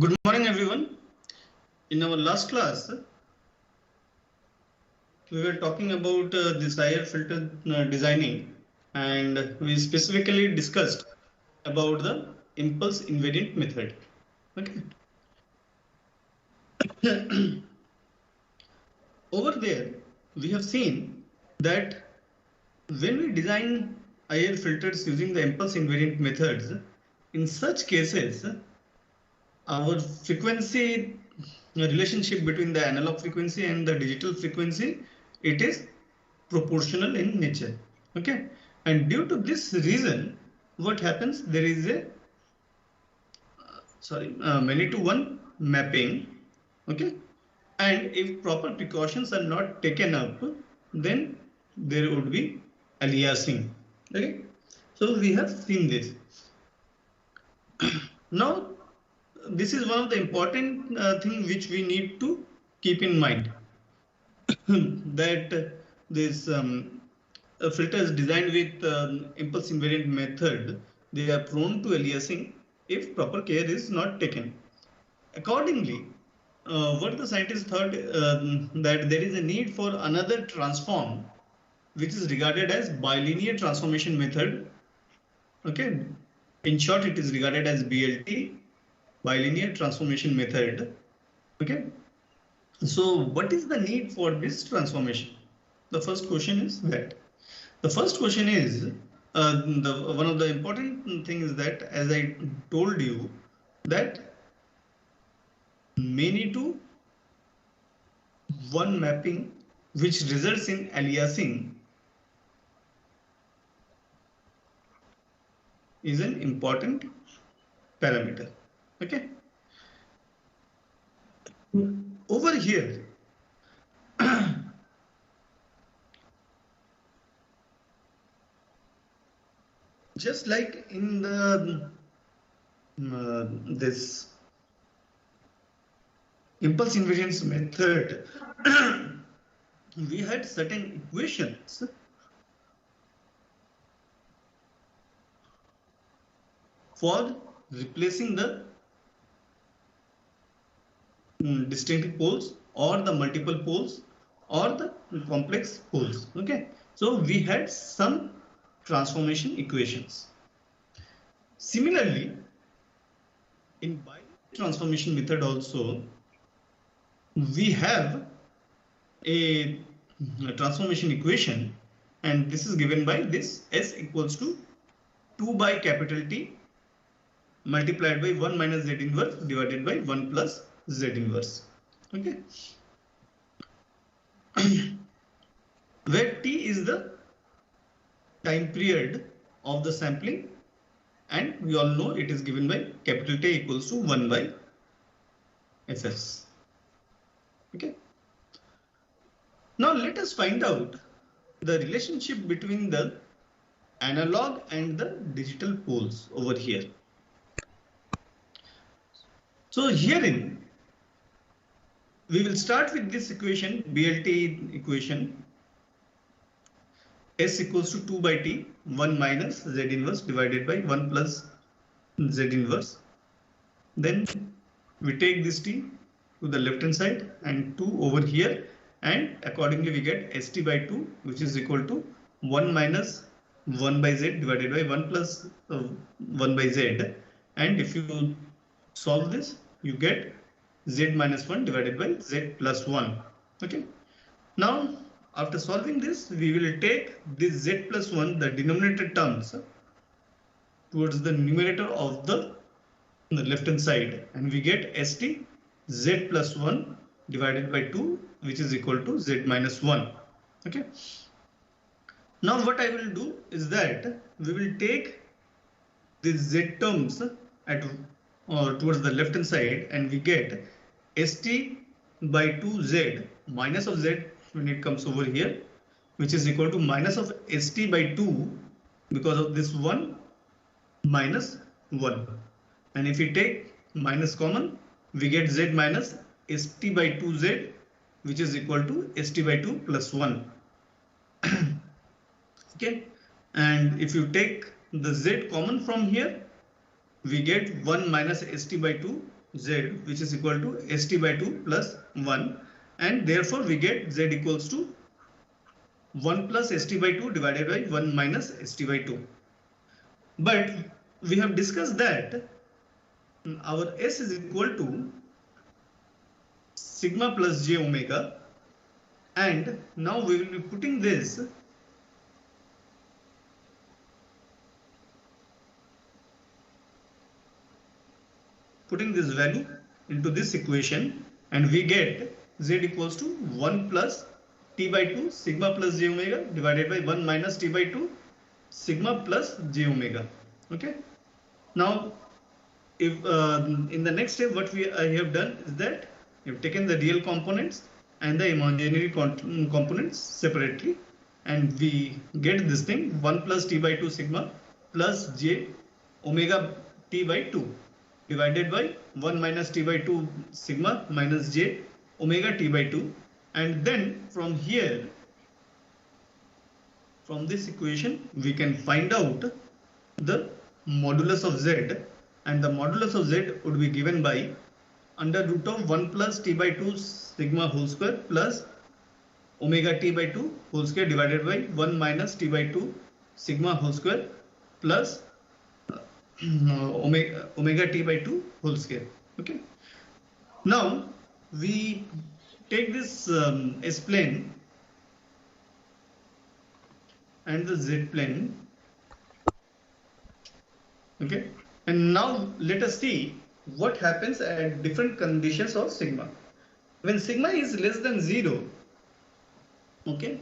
Good morning, everyone. In our last class, we were talking about this IR filter designing, and we specifically discussed about the impulse invariant method. Okay. Over there, we have seen that when we design IR filters using the impulse invariant methods, in such cases, our frequency relationship between the analog frequency and the digital frequency, it is proportional in nature. Okay, and due to this reason, what happens, there is a many to one mapping. Okay, and if proper precautions are not taken up, then there would be aliasing. Okay, so we have seen this. Now this is one of the important thing which we need to keep in mind. That this filters designed with impulse invariant method, they are prone to aliasing if proper care is not taken. Accordingly, what the scientists thought, that there is a need for another transform which is regarded as bilinear transformation method. Okay, in short, it is regarded as BLT, bilinear transformation method. Okay, so what is the need for this transformation? The first question is that. The first question is, one of the important things that, as I told you, that many to one mapping which results in aliasing is an important parameter. Okay. Over here, just like in the this impulse invariance method, we had certain equations for replacing the distinct poles or the multiple poles or the complex poles. Okay, so we had some transformation equations. Similarly, in binary transformation method also, we have a transformation equation, and this is given by this S equals to 2 by capital T multiplied by 1 minus Z inverse divided by 1 plus Z inverse. Okay, where T is the time period of the sampling, and we all know it is given by capital T equals to 1 by Fs. Okay, now let us find out the relationship between the analog and the digital poles over here. So herein we will start with this equation, BLT equation, S equals to 2 by T, 1 minus Z inverse divided by 1 plus Z inverse. Then we take this T to the left hand side and 2 over here, and accordingly we get ST by 2, which is equal to 1 minus 1 by Z divided by 1 plus 1 by Z. And if you solve this, you get Z minus 1 divided by Z plus 1. Okay. Now, after solving this, we will take this Z plus 1, the denominator terms, towards the numerator of the left hand side, and we get ST Z plus 1 divided by 2, which is equal to Z minus 1. Okay. Now what I will do is that we will take these Z terms at towards the left hand side, and we get ST by 2Z minus of Z when it comes over here, which is equal to minus of ST by 2 because of this 1 minus 1. And if we take minus common, we get Z minus ST by 2Z, which is equal to ST by 2 plus 1. Okay, and if you take the Z common from here, we get 1 minus ST by 2, z, which is equal to st by 2 plus 1, and therefore we get z equals to 1 plus st by 2 divided by 1 minus st by 2. But we have discussed that our s is equal to sigma plus j omega, and now we will be putting this value into this equation, and we get z equals to 1 plus t by 2 sigma plus j omega divided by 1 minus t by 2 sigma plus j omega. Okay. Now, if in the next step, what I have done is that we have taken the real components and the imaginary components separately, and we get this thing 1 plus t by 2 sigma plus j omega t by 2 divided by 1 minus t by 2 sigma minus j omega t by 2, and then from here, from this equation, we can find out the modulus of z, and the modulus of z would be given by under root of 1 plus t by 2 sigma whole square plus omega t by 2 whole square divided by 1 minus t by 2 sigma whole square plus omega t by 2 whole square. Okay. Now we take this S plane and the Z plane. Okay. And now let us see what happens at different conditions of sigma. When sigma is less than 0, okay,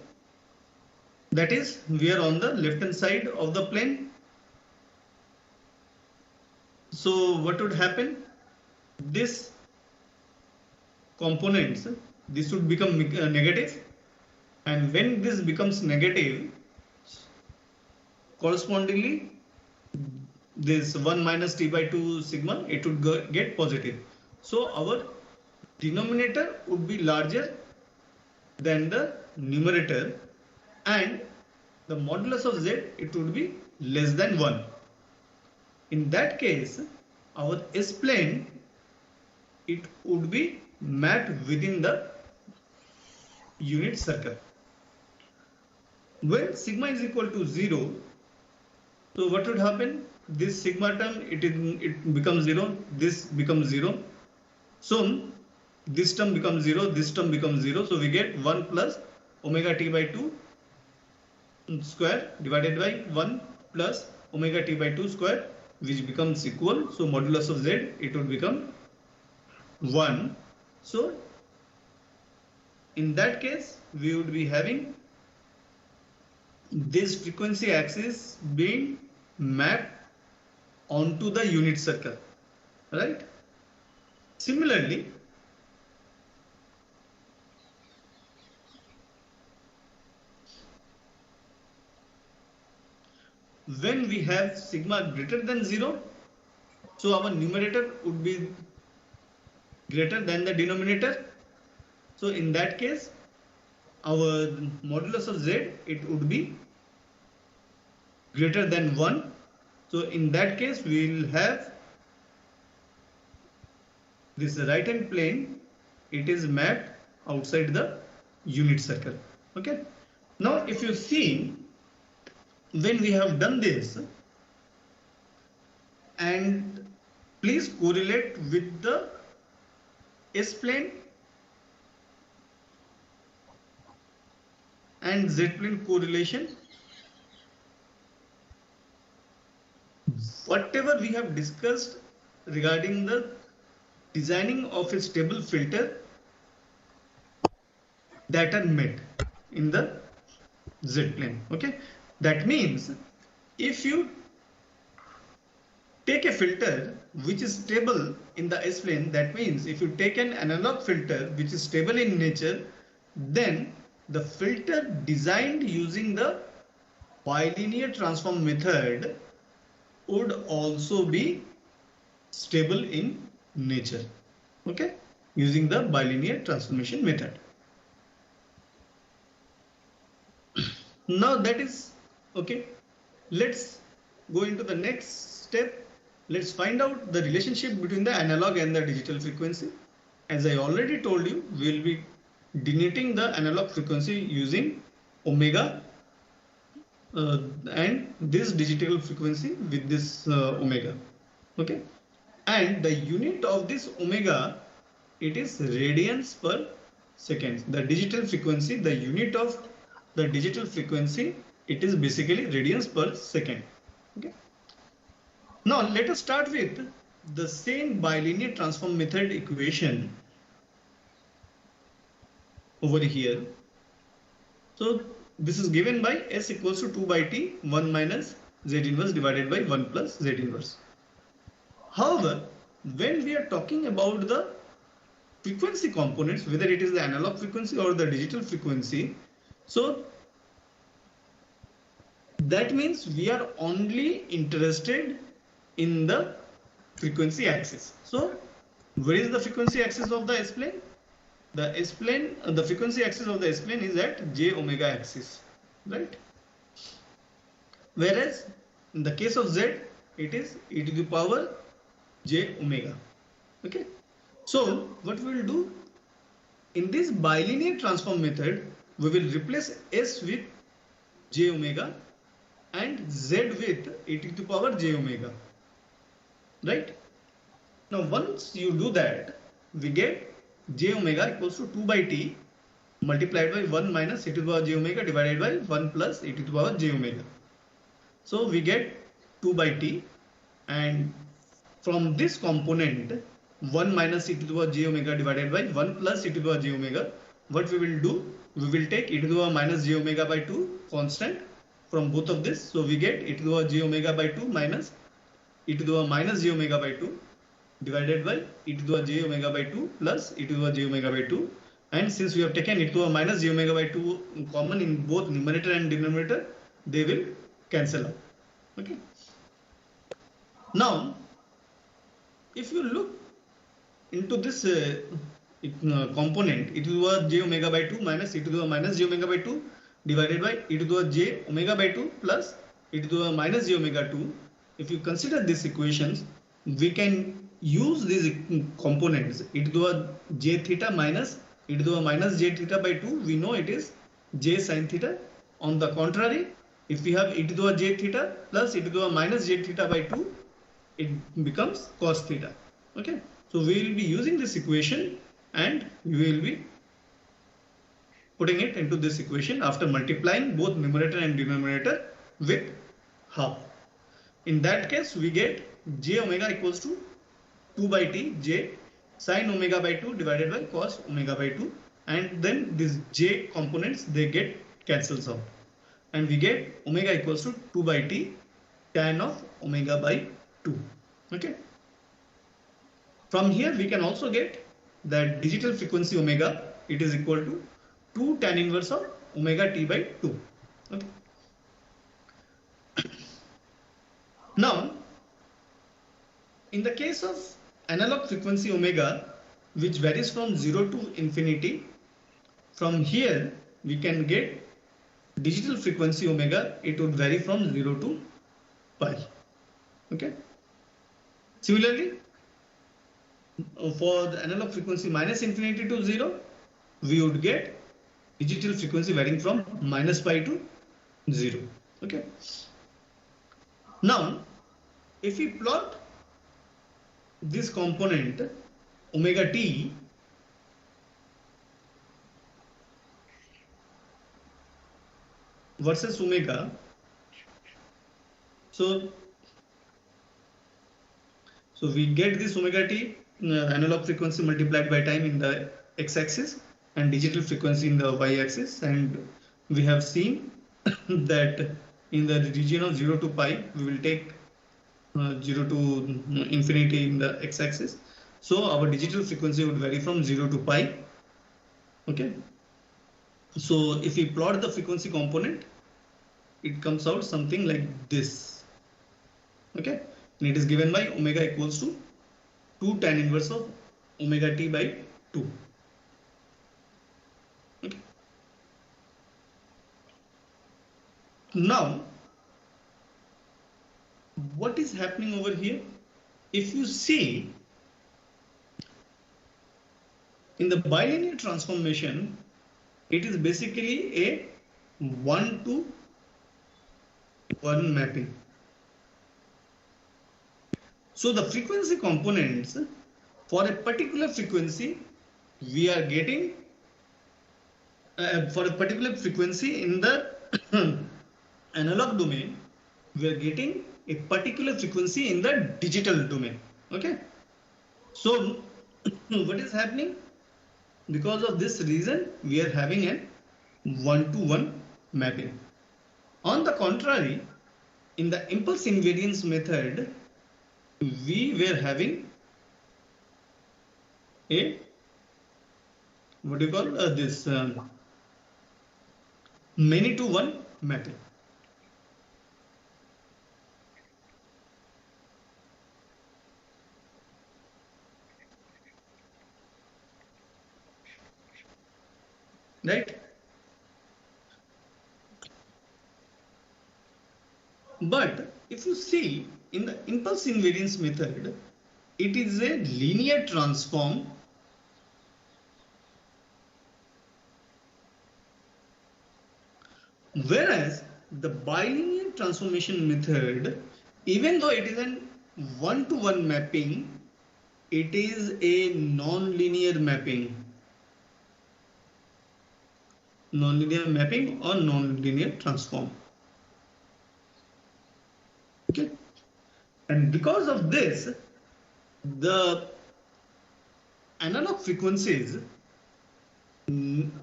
that is, we are on the left hand side of the plane. So what would happen? This components, this would become negative, and when this becomes negative, correspondingly this 1 minus t by 2 sigma, it would get positive. So our denominator would be larger than the numerator, and the modulus of z, it would be less than 1. In that case, our S plane, it would be mapped within the unit circle. When sigma is equal to 0, so what would happen? This sigma term, it becomes 0, this becomes 0. So this term becomes 0, this term becomes 0. So we get 1 plus omega t by 2 square divided by 1 plus omega t by 2 square, which becomes equal. So modulus of z, it would become 1. So in that case, we would be having this frequency axis being mapped onto the unit circle, right? Similarly, when we have sigma greater than 0, so our numerator would be greater than the denominator. So in that case, our modulus of z, it would be greater than 1. So in that case, we will have this right hand plane, it is mapped outside the unit circle. Okay. Now if you see, when we have done this, and please correlate with the S plane and Z plane correlation. Whatever we have discussed regarding the designing of a stable filter, that are met in the Z plane. Okay, that means if you take a filter which is stable in the S plane, that means if you take an analog filter which is stable in nature, then the filter designed using the bilinear transform method would also be stable in nature. Okay, using the bilinear transformation method. Now that is okay. Let's go into the next step. let's find out the relationship between the analog and the digital frequency. As I already told you, we'll be denoting the analog frequency using omega and this digital frequency with this omega. Okay, and the unit of this omega, it is radians per second. The digital frequency, the unit of the digital frequency, it is basically radians per second. Okay. Now let us start with the same bilinear transform method equation over here. So this is given by S equals to 2 by T 1 minus Z inverse divided by 1 plus Z inverse. However, when we are talking about the frequency components, whether it is the analog frequency or the digital frequency, so that means we are only interested in the frequency axis. So where is the frequency axis of the S-plane? The S-plane, the frequency axis of the S-plane is at j omega axis, right? Whereas in the case of Z, it is e to the power j omega. Okay. So what we will do in this bilinear transform method, we will replace S with j omega and Z with e to the power j omega, right? Now once you do that, we get j omega equals to 2 by T multiplied by 1 minus e to the power j omega divided by 1 plus e to the power j omega. So we get 2 by T, and from this component 1 minus e to the power j omega divided by 1 plus e to the power j omega, what we will do, we will take e to the power minus j omega by 2 constant from both of this. So we get e to the power j omega by 2 minus e to the power minus j omega by 2 divided by e to the power j omega by 2 plus e to the power j omega by 2. And since we have taken e to the power minus j omega by 2 common in both numerator and denominator, they will cancel out. Okay. Now, if you look into this component, e to the power j omega by 2 minus e to the power minus j omega by 2 divided by e to the power j omega by 2 plus e to the power minus j omega 2. If you consider these equations, we can use these components e to the power j theta minus e to the power minus j theta by 2. We know it is j sin theta. On the contrary, if we have e to the power j theta plus e to the power minus j theta by 2, it becomes cos theta. Okay. So we will be using this equation and we will be putting it into this equation after multiplying both numerator and denominator with half. In that case, we get j omega equals to 2 by T j sin omega by 2 divided by cos omega by 2, and then these j components, they get cancels out, and we get omega equals to 2 by T tan of omega by 2. Okay. From here we can also get that digital frequency omega, it is equal to 2 tan inverse of omega t by 2. Okay. Now, in the case of analog frequency omega, which varies from 0 to infinity, from here we can get digital frequency omega, it would vary from 0 to pi. Okay. Similarly, for the analog frequency minus infinity to 0, we would get digital frequency varying from minus pi to 0. Okay. Now, if we plot this component omega t versus omega, so we get this omega t analog frequency multiplied by time in the x-axis and digital frequency in the y-axis, and we have seen that in the region of 0 to pi we will take 0 to infinity in the x-axis. So our digital frequency would vary from 0 to pi. Okay. So if we plot the frequency component, it comes out something like this. Okay. And it is given by omega equals to 2 tan inverse of omega t by 2. Okay. Now, what is happening over here? if you see in the bilinear transformation, it is basically a 1-to-1 mapping. So the frequency components for a particular frequency, we are getting for a particular frequency in the analog domain, we are getting a particular frequency in the digital domain. Okay. So what is happening? Because of this reason, we are having a 1-to-1 mapping. On the contrary, in the impulse invariance method, we were having a what do you call this many to one mapping. Right? But if you see in the impulse invariance method, it is a linear transform whereas the bilinear transformation method, even though it is an 1-to-1 mapping, it is a non-linear mapping. Non-linear mapping or non-linear transform. Okay. And because of this, the analog frequencies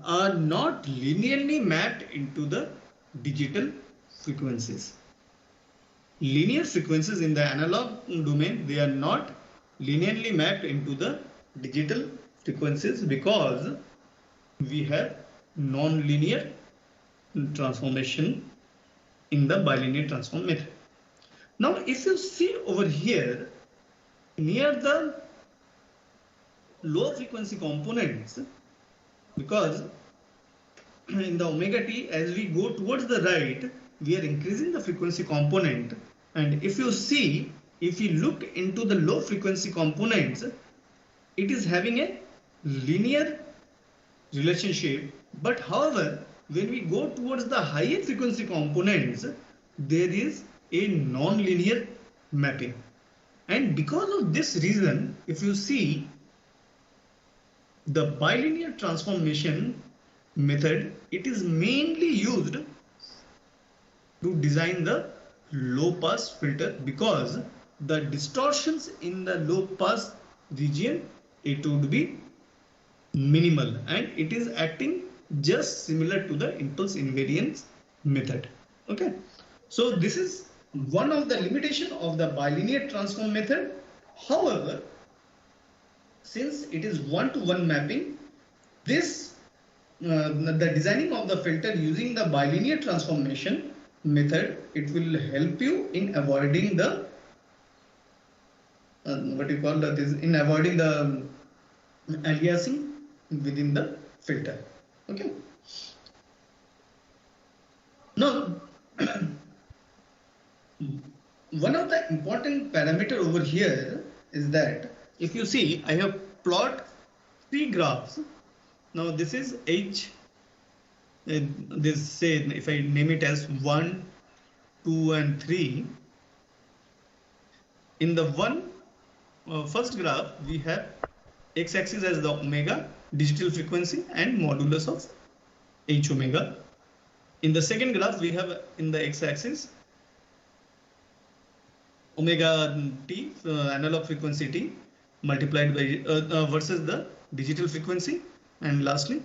are not linearly mapped into the digital frequencies. Linear frequencies in the analog domain, they are not linearly mapped into the digital frequencies because we have non-linear transformation in the bilinear transform method. Now, if you see over here, near the low frequency components, because in the omega t, as we go towards the right, we are increasing the frequency component. And if you see, if you look into the low frequency components, it is having a linear relationship. But however, when we go towards the higher frequency components, there is a non-linear mapping. And because of this reason, if you see the bilinear transformation method, it is mainly used to design the low pass filter because the distortions in the low pass region, it would be minimal and it is acting just similar to the impulse invariance method. Okay, so this is one of the limitation of the bilinear transform method. However, since it is 1-to-1 mapping, this the designing of the filter using the bilinear transformation method, it will help you in avoiding the what you call that is in avoiding the aliasing within the filter. Okay. Now, one of the important parameter over here is that if you see, I have plot 3 graphs. Now this is H. This say if I name it as 1, 2, and 3. In the first graph, we have x-axis as the omega digital frequency and modulus of h omega. In the second graph, we have in the x-axis omega t analog frequency t multiplied by versus the digital frequency, and lastly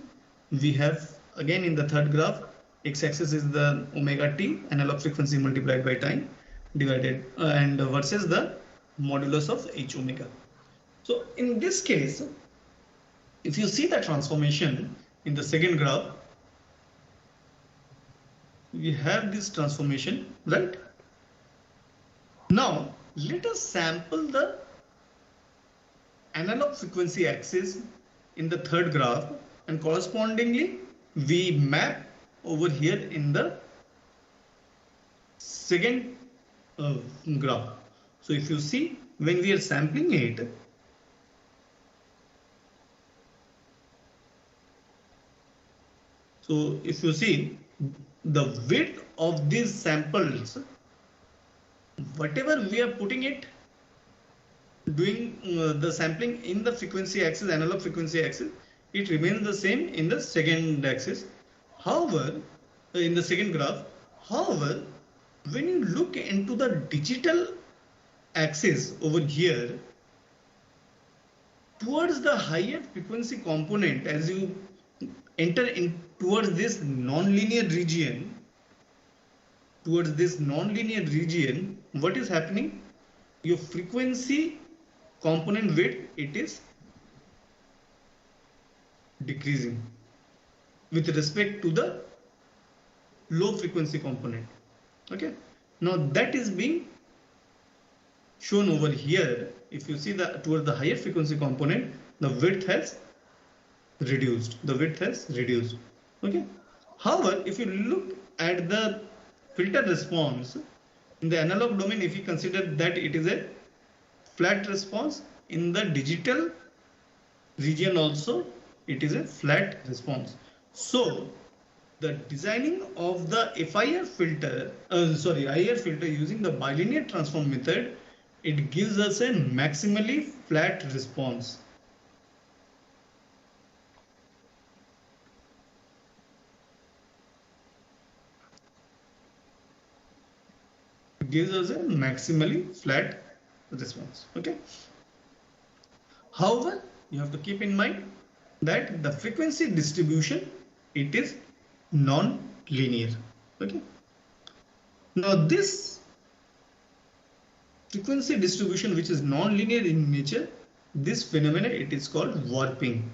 we have again in the third graph x-axis is the omega t analog frequency multiplied by time divided and versus the modulus of h omega. So in this case, if you see the transformation in the second graph, we have this transformation, right? Now let us sample the analog frequency axis in the third graph and correspondingly we map over here in the second graph. So if you see, when we are sampling it, so if you see the width of these samples, whatever we are putting it, doing the sampling in the frequency axis, analog frequency axis, it remains the same in the second axis. However, in the second graph, however, when you look into the digital axis over here, towards the higher frequency component, as you enter in towards this non-linear region, what is happening? Your frequency component width, it is decreasing with respect to the low frequency component. Okay, now that is being shown over here. If you see the toward the higher frequency component, the width has reduced. Okay, however, if you look at the filter response in the analog domain, if you consider that it is a flat response, in the digital region also it is a flat response. So the designing of the IR filter using the bilinear transform method, it gives us a maximally flat response. It gives us a maximally flat response. Okay. However, you have to keep in mind that the frequency distribution, it is non-linear. Okay. Now this frequency distribution, which is non-linear in nature, this phenomena, it is called warping.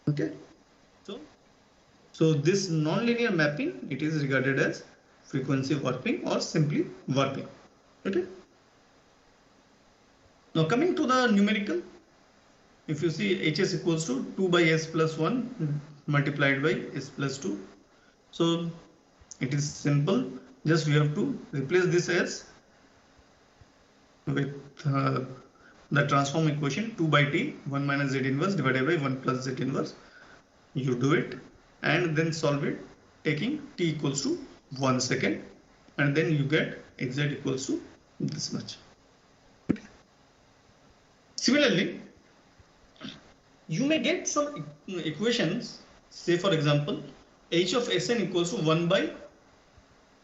Okay. So this non-linear mapping, it is regarded as frequency warping or simply warping. Okay. Now coming to the numerical, if you see Hs equals to 2 by S plus 1 multiplied by S plus 2. So it is simple. Just we have to replace this S with the transform equation 2 by T 1 minus Z inverse divided by 1 plus Z inverse. You do it and then solve it taking T equals to 1 second, and then you get Hz equals to this much. Similarly, you may get some equations, say for example, H of Sn equals to 1 by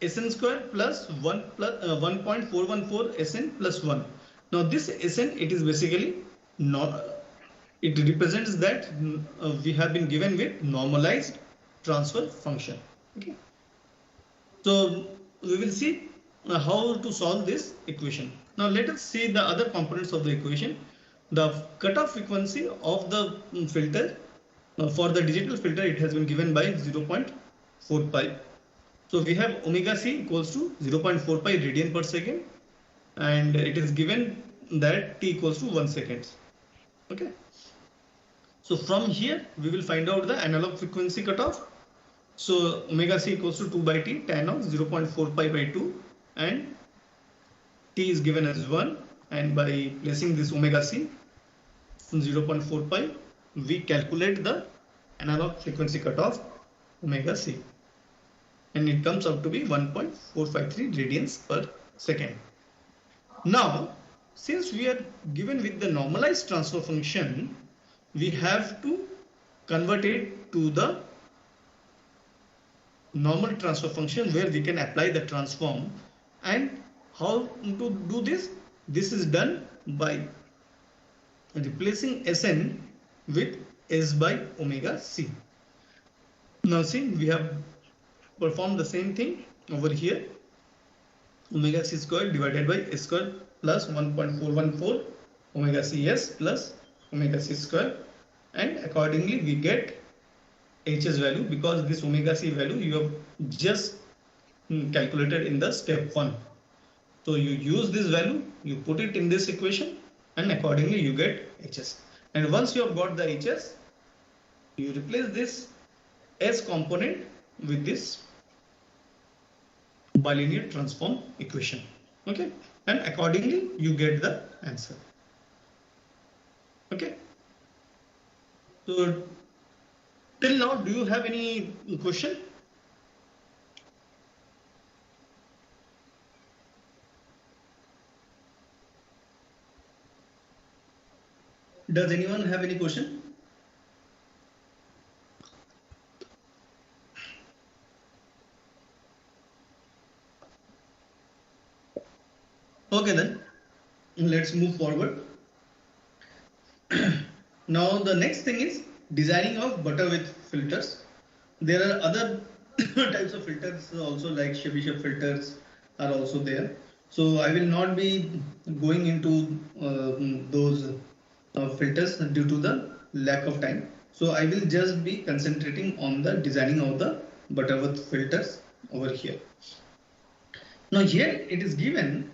Sn square plus 1.414 Sn plus 1. Now this Sn, it is basically not, it represents that we have been given with normalized transfer function. Okay. So we will see how to solve this equation. Now let us see the other components of the equation. The cutoff frequency of the filter, for the digital filter, it has been given by 0.45. So we have omega c equals to 0.45 radian per second, and it is given that t equals to 1 second. Okay. So from here we will find out the analog frequency cutoff. So omega c equals to 2 by t tan of 0.45 by 2, and t is given as 1, and by placing this omega c 0.45, we calculate the analog frequency cutoff omega c, and it comes out to be 1.453 radians per second. Now, since we are given with the normalized transfer function, we have to convert it to the normal transfer function where we can apply the transform. And how to do this? This is done by replacing Sn with S by omega c. Now see, we have performed the same thing over here. Omega c square divided by S square plus 1.414 omega cs plus omega c square, and accordingly we get Hs value, because this omega c value you have just calculated in the step 1. So you use this value, you put it in this equation, and accordingly you get Hs. And once you have got the Hs, you replace this S component with this bilinear transform equation. Okay, and accordingly you get the answer. Okay, so till now, do you have any question? Does anyone have any question? Okay, then let's move forward. Now the next thing is designing of Butterworth filters. There are other types of filters also, like Chebyshev filters are also there. So I will not be going into those filters due to the lack of time. So I will just be concentrating on the designing of the Butterworth filters over here. Now here it is given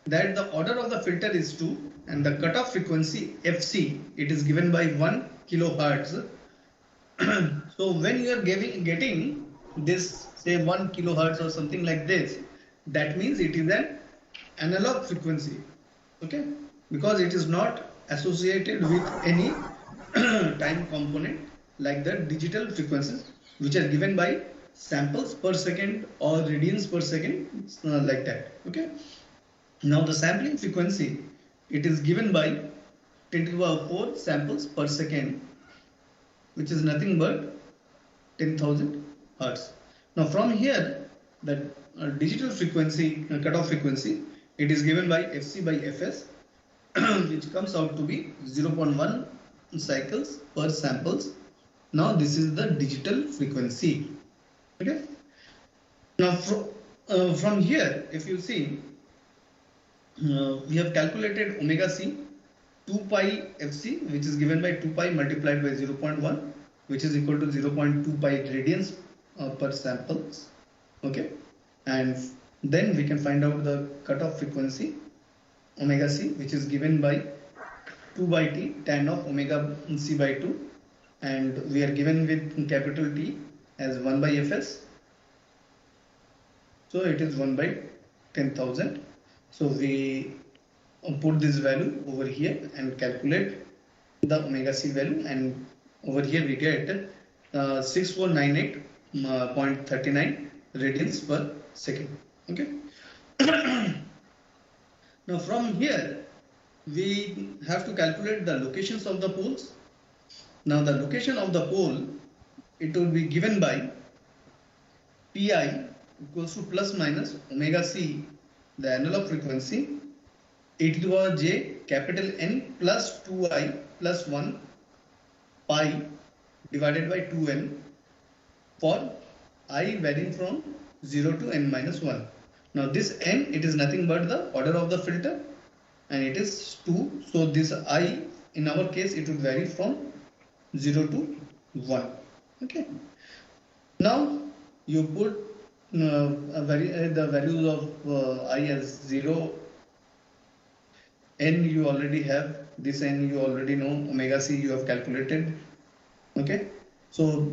that the order of the filter is 2 and the cutoff frequency FC, it is given by 1 kilohertz. So when you are getting this, say 1 kilohertz or something like this, that means it is an analog frequency. Okay, because it is not associated with any time component like the digital frequencies, which are given by samples per second or radians per second, like that. Okay, now the sampling frequency, it is given by 10 to the power 4 samples per second, which is nothing but 10,000 hertz. Now from here, the digital frequency, cutoff frequency, it is given by Fc by Fs, which comes out to be 0.1 cycles per samples. Now this is the digital frequency. Okay. Now from here, if you see, we have calculated omega c 2 pi Fc, which is given by 2 pi multiplied by 0.1, which is equal to 0.2 pi radians per samples. Okay, and then we can find out the cutoff frequency omega c, which is given by 2 by t tan of omega c by 2, and we are given with capital T as 1 by Fs. So it is 1 by 10,000. So we put this value over here and calculate the omega c value, and over here we get 6498.39 radians per second. Okay. Now from here we have to calculate the locations of the poles. Now the location of the pole, it will be given by pi equals to plus minus omega c, the analog frequency, e to the power j capital N plus 2i plus 1 pi divided by 2n for I varying from 0 to n minus 1. Now this n, it is nothing but the order of the filter, and it is 2. So this I, in our case, it will vary from 0 to 1. Okay. Now you put the values of I as 0, n you already have, this n you already know, omega c you have calculated. Okay, so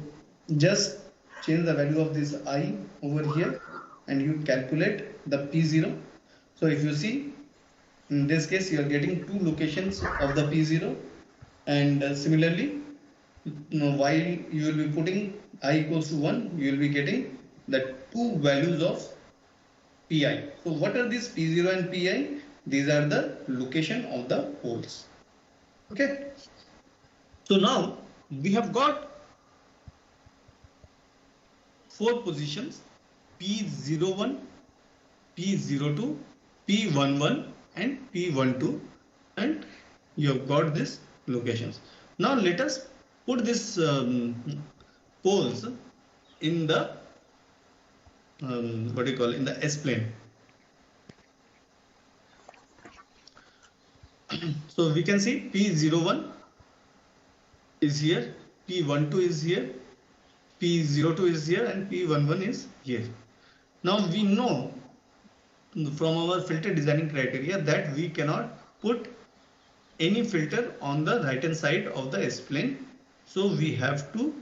just change the value of this I over here and you calculate the P0. So if you see, in this case you are getting 2 locations of the P0, and similarly, while you will be putting I equals to 1, you will be getting the 2 values of Pi. So what are these P0 and Pi? These are the location of the poles. Okay. So now we have got 4 positions: P01, P02, P11 and P12, and you have got these locations. Now let us put this poles in the in the S-plane. So we can see P01 is here, P12 is here, P02 is here, and P11 is here. Now we know from our filter designing criteria that we cannot put any filter on the right hand side of the S-plane. So we have to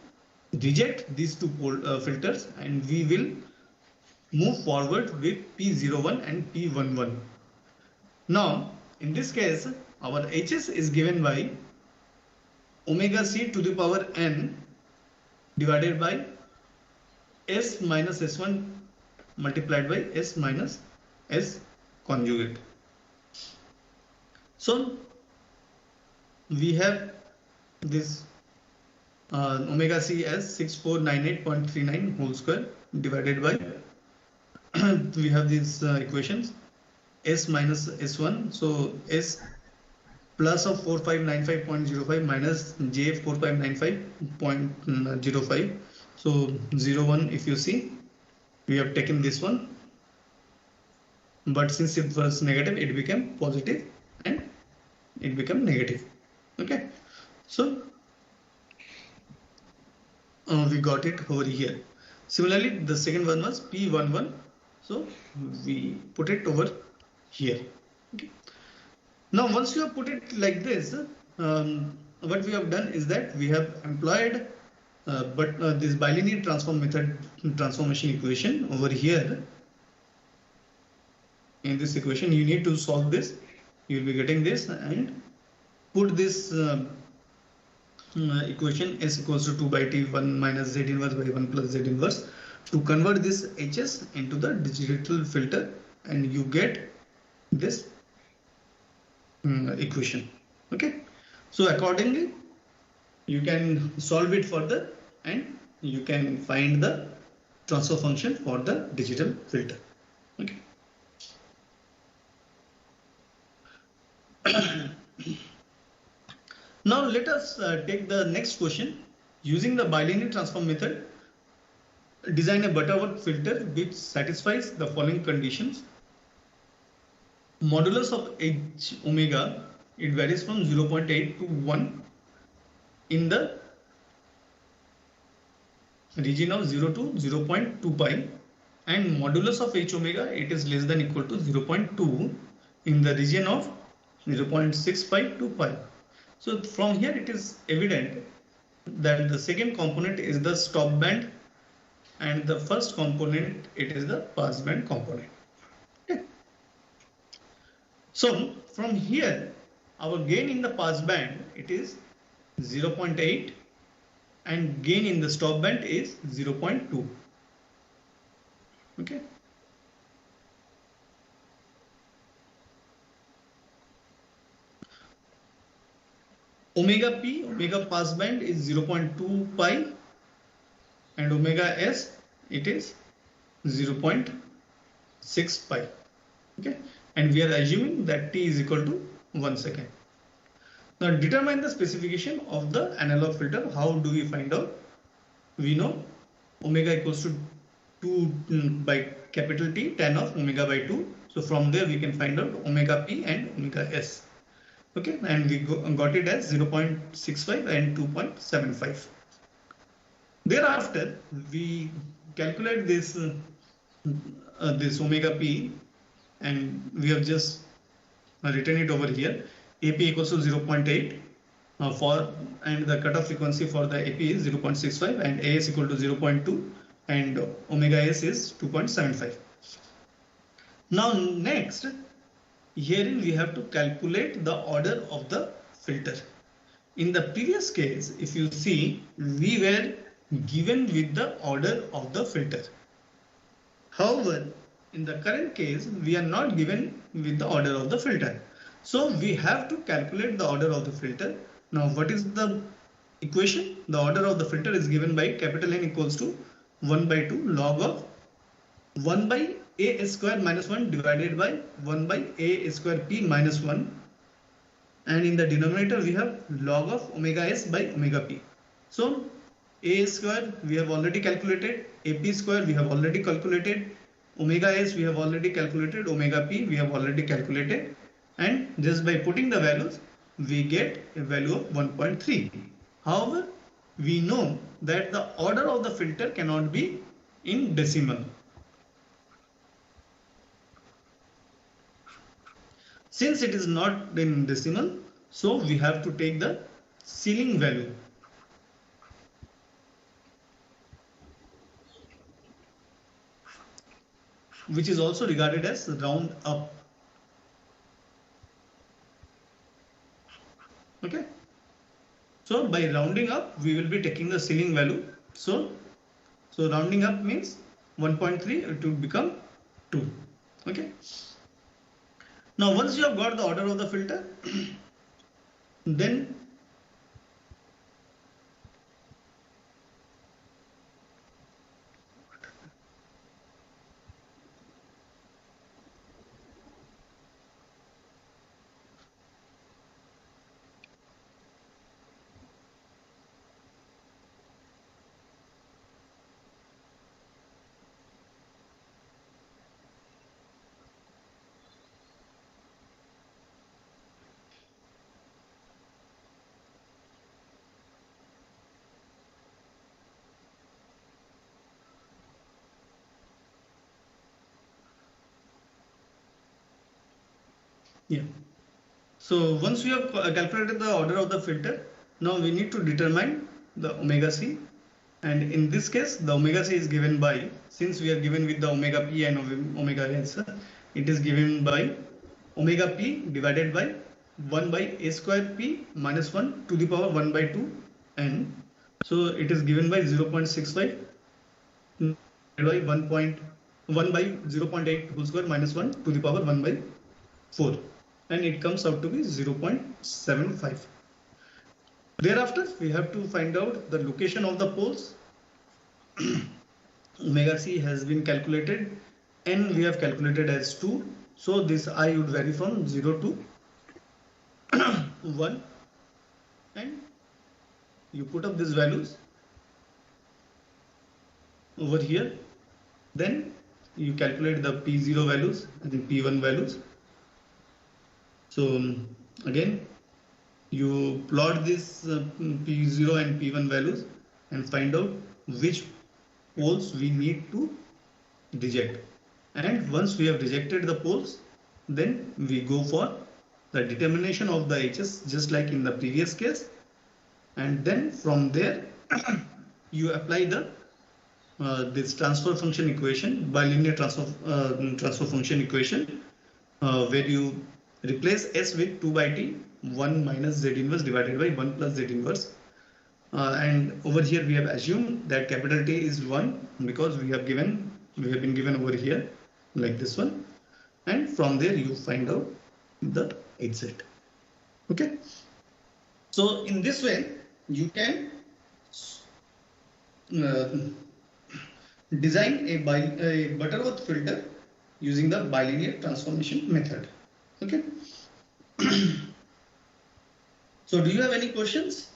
reject these 2 filters, and we will move forward with P01 and P11. Now, in this case, our Hs is given by omega c to the power n divided by s minus s1 multiplied by s minus s conjugate. So we have this omega c as 6498.39 whole square divided by we have these equations s minus s1, so s plus of 4595.05 minus j 4595.05, so 01. If you see, we have taken this one, but since it was negative, it became positive and it became negative. Okay, so we got it over here. Similarly, the second one was P11, so we put it over here. Okay. Now, once you have put it like this, what we have done is that we have employed this bilinear transform method transformation equation over here. In this equation, you need to solve this. You will be getting this and put this equation s equals to 2 by t 1 minus z inverse by 1 plus z inverse to convert this Hs into the digital filter, and you get this equation. Okay, so accordingly you can solve it further and you can find the transfer function for the digital filter. Okay. Now let us take the next question. Using the bilinear transform method, design a Butterworth filter which satisfies the following conditions. Modulus of H omega, it varies from 0.8 to 1 in the region of 0 to 0.2 pi, and modulus of H omega, it is less than equal to 0.2 in the region of 0.65 to pi. So from here it is evident that the second component is the stop band and the first component, it is the pass band component. Okay. So from here our gain in the pass band, it is 0.8 and gain in the stop band is 0.2. Okay. Omega p, omega pass band is 0.2 pi, and omega s, it is 0.6 pi. Okay, and we are assuming that t is equal to 1 second. Now determine the specification of the analog filter. How do we find out? We know omega equals to 2 by capital T tan of omega by 2. So from there we can find out omega p and omega s. Okay, and we got it as 0.65 and 2.75. Thereafter, we calculate this this omega p, and we have just written it over here. AP equals to 0.8 for, and the cutoff frequency for the AP is 0.65, and AS equal to 0.2, and omega s is 2.75. Now next, herein we have to calculate the order of the filter. In the previous case, if you see, we were given with the order of the filter. However, in the current case, we are not given with the order of the filter. So we have to calculate the order of the filter. Now what is the equation? The order of the filter is given by capital N equals to 1 by 2 log of 1 by a square minus 1 divided by 1 by a square p minus 1, and in the denominator we have log of omega s by omega p. So a square we have already calculated, ap square we have already calculated, omega s we have already calculated, omega p we have already calculated, and just by putting the values we get a value of 1.3. However, we know that the order of the filter cannot be in decimal. Since it is not in decimal, so we have to take the ceiling value. which is also regarded as round up. Okay. So by rounding up, we will be taking the ceiling value. So rounding up means 1.3 to become 2. Okay. Now once you have got the order of the filter, then yeah. So once we have calculated the order of the filter, now we need to determine the omega c. And in this case, the omega c is given by, since we are given with the omega p and omega s, it is given by omega p divided by 1 by a square p minus 1 to the power 1 by 2 n. So it is given by 0.65 by 1 by 0.8 whole square minus 1 to the power 1 by 4. And it comes out to be 0.75. Thereafter, we have to find out the location of the poles. Omega c has been calculated, and we have calculated as 2. So this I would vary from 0 to 1. And you put up these values over here. Then you calculate the P0 values and the P1 values. So again, you plot this P0 and P1 values and find out which poles we need to reject. And once we have rejected the poles, then we go for the determination of the Hs, just like in the previous case. And then from there, you apply the this transfer function equation, bilinear transfer function equation, where you replace S with 2 by T, 1 minus Z inverse divided by 1 plus Z inverse. And over here we have assumed that capital T is 1 because we have been given over here like this one. And from there you find out the Hz. Okay. So in this way you can design a Butterworth filter using the bilinear transformation method. Okay. So do you have any questions?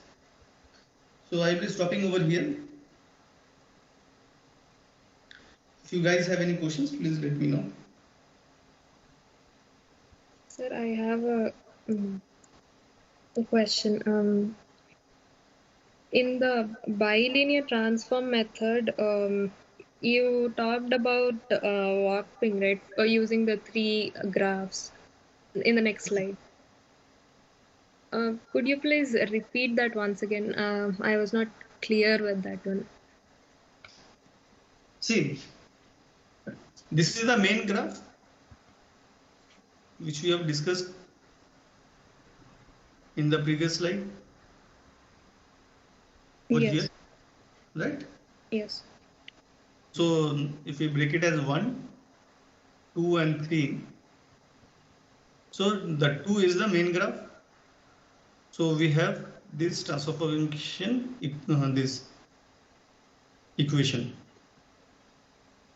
So I will be stopping over here. If you guys have any questions, please let me know. Sir, I have a question. In the bilinear transform method, you talked about warping, right? Using the 3 graphs in the next slide. Could you please repeat that once again? I was not clear with that one. See, this is the main graph which we have discussed in the previous slide. Over yes. Here, right? Yes. So if we break it as 1, 2 and 3, so the 2 is the main graph. So we have this transfer function, this equation,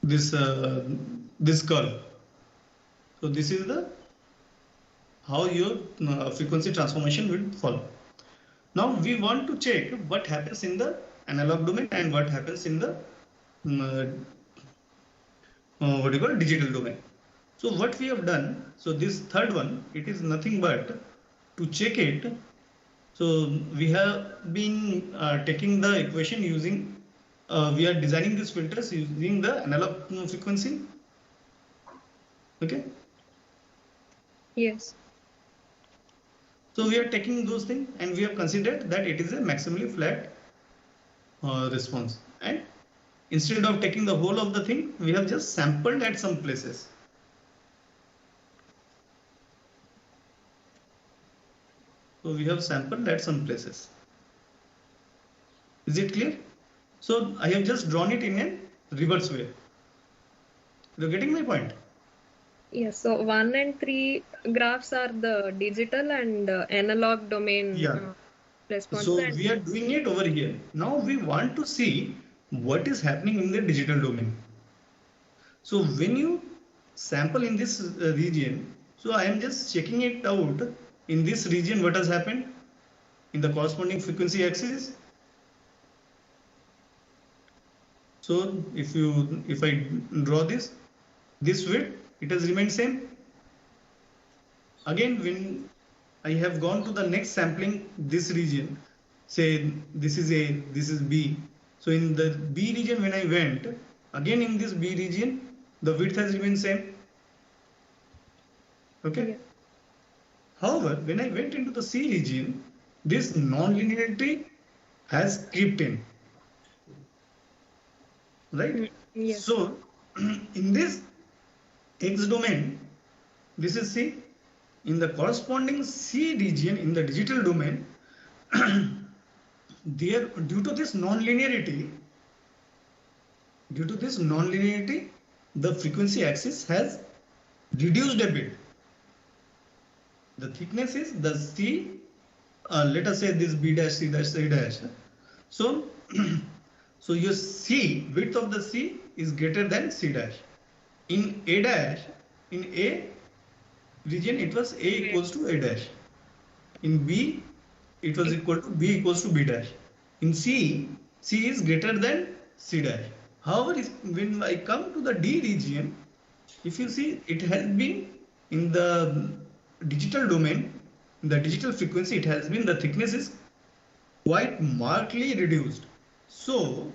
this curve. So this is the how your frequency transformation will follow. Now we want to check what happens in the analog domain and what happens in the digital domain. So what we have done, so this third one, it is nothing but to check it. So we have been taking the equation using, we are designing these filters using the analog frequency. Okay. Yes. So we are taking those things and we have considered that it is a maximally flat response, and instead of taking the whole of the thing, we have just sampled at some places. So we have sampled at some places. Is it clear? So I have just drawn it in a reverse way. You're getting my point? Yes, so 1 and 3 graphs are the digital and analog domain response. So we are doing it over here. Now we want to see what is happening in the digital domain. So when you sample in this region, so I am just checking it out in this region what has happened in the corresponding frequency axis. So if I draw this width, it has remained same. Again, when I have gone to the next sampling this region, say this is A, this is B. So in the B region when I went, again in this B region, the width has remained same. Okay. Yeah. However, when I went into the C region, this non-linearity has crept in. Right? Yes. So in this X domain, this is C. In the corresponding C region in the digital domain, there due to this non-linearity, the frequency axis has reduced a bit. The thickness is the C, let us say this B dash, C dash, C dash. So, so your C, width of the C is greater than C dash. In A dash, in A region, it was A equals to A dash. In B, it was equal to B equals to B dash. In C, C is greater than C dash. However, when I come to the D region, if you see, it has been in the digital domain, in the digital frequency, it has been the thickness is quite markedly reduced. So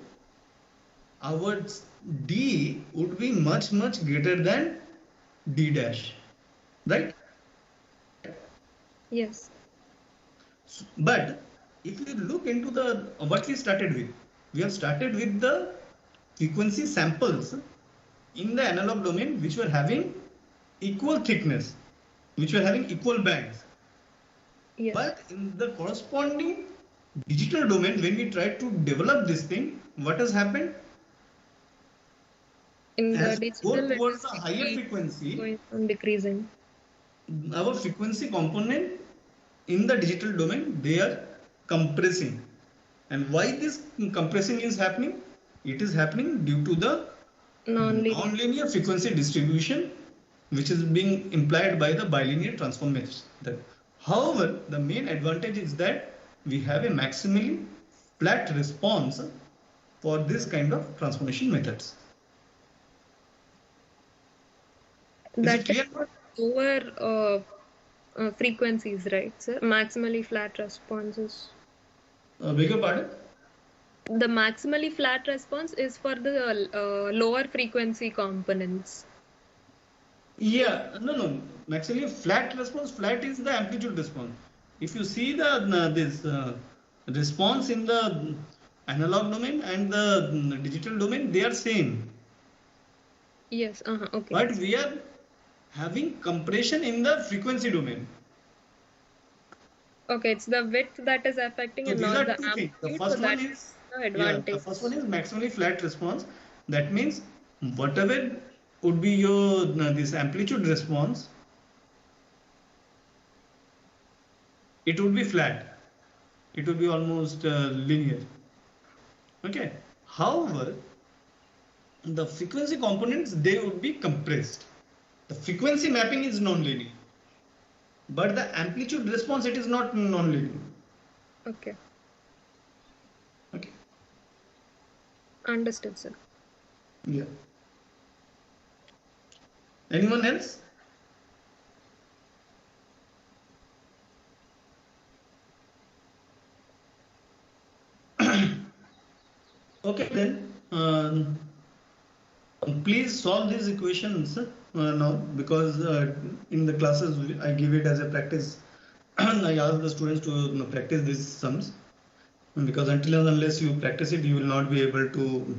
our D would be much greater than D dash, right? Yes. But if you look into the what we started with, we have started with the frequency samples in the analog domain which were having equal thickness, which were having equal bands. Yes. But in the corresponding digital domain, when we tried to develop this thing, what has happened? In the as digital, go towards a higher frequency, going on decreasing. Our frequency component in the digital domain, they are compressing. And why this compressing is happening? It is happening due to the non-linear frequency distribution, which is being implied by the bilinear transform method. However, the main advantage is that we have a maximally flat response for this kind of transformation methods. That is for lower frequencies, right, sir? Maximally flat responses. Beg your pardon? The maximally flat response is for the lower frequency components. Yeah, no. Maximally flat response. Flat is the amplitude response. If you see the response in the analog domain and the digital domain, they are same. Yes. Okay. But we are having compression in the frequency domain. Okay, it's the width that is affecting, so and not the amplitude. The first one is the advantage. Yeah, the first one is maximally flat response. That means whatever would be your this amplitude response, it would be flat. It would be almost linear. Okay. However, the frequency components, they would be compressed. The frequency mapping is non-linear, but the amplitude response, it is not non-linear. Okay. Okay. Understood, sir. Yeah. Anyone else? Okay, then please solve these equations now, because in the classes I give it as a practice. I ask the students to practice these sums, because until and unless you practice it, you will not be able to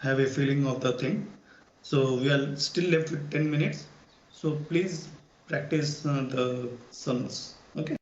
have a feeling of the thing. So we are still left with 10 minutes. So please practice the sums. Okay.